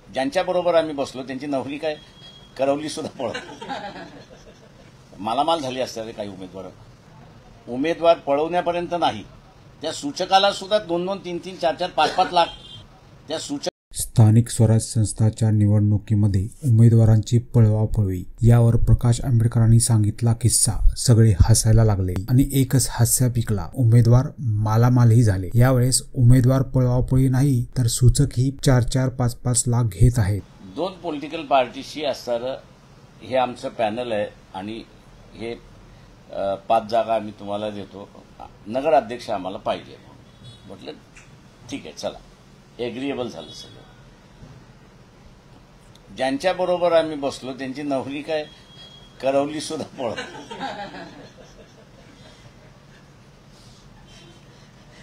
ज्यांच्याबरोबर आम्ही बसलो त्यांची नवरी काय करवली सुद्धा पळत मालामाल झाली असतात काही उमेदवार पळवण्यापर्यंत नाही, त्या सूचकाला सुद्धा 2-2, 3-3, 4-4, 5-5 लाख त्या सूचक. स्थानिक स्वराज्य संस्थांच्या निवडणुकीमध्ये उमेदवारांची पळवापळवी यावर प्रकाश आंबेडकरांनी सांगितला किस्सा सगळे हसायला लागले आणि एकच हास्य पिकला. उमेदवार मालामालही झाले. यावेळेस उमेदवार पळवापळवी नाही तर सूचकही 4-4, 5-5 लाख घेत आहेत. 2 पॉलिटिकल पार्टीशी असणारं हे आमचं पॅनल आहे आणि हे 5 जागा आम्ही तुम्हाला देतो. नगराध्यक्ष आम्हाला पाहिजे. म्हटलं ठीक आहे, चला, एग्रीएबल झालं सगळं. ज्यांच्याबरोबर आम्ही बसलो त्यांची नवरी काय करवली सुद्धा पळत.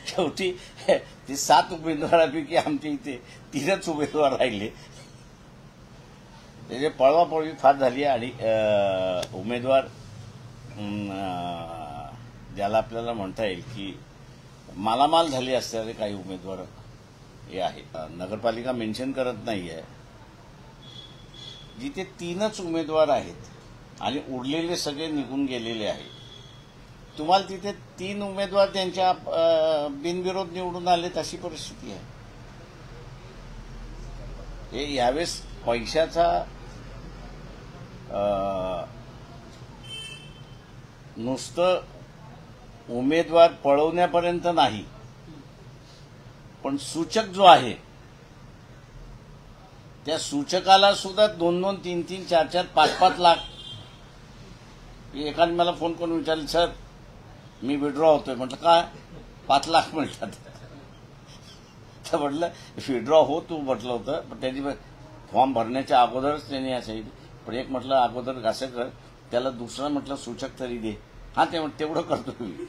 शेवटी ते 7 उमेदवारांपैकी आमच्या इथे 3च उमेदवार राहिले. त्याचे पळवापळवी फार झाली आणि उमेदवार ज्याला आपल्याला म्हणता येईल की मालामाल झाली असणारे काही उमेदवार हे आहे. नगरपालिका मेन्शन करत नाही आहे. जिथे 3च उमेदवार आहेत आणि उरलेले सगळे निघून गेलेले आहेत. तुम्हाला तिथे 3 उमेदवार त्यांच्या बिनविरोध निवडून आलेत अशी परिस्थिती आहे. हे यावेळेस पैशाचा नुसतं उमेदवार पळवण्यापर्यंत नाही, पण सूचक जो आहे त्या सूचकाला सुद्धा 2-2, 3-3, 4-4, 5-5 लाख. एकाने मला फोन करून विचारलं, सर मी विड्रॉ होतोय. म्हटलं काय? 5 लाख म्हणतात. तर म्हटलं विड्रॉ हो तू म्हटलं होतं, पण त्याची फॉर्म भरण्याच्या अगोदरच त्यांनी असं पण एक म्हटलं अगोदर असं कर, त्याला दुसरा म्हटलं सूचक तरी दे. हा ते तेवढं करतो मी.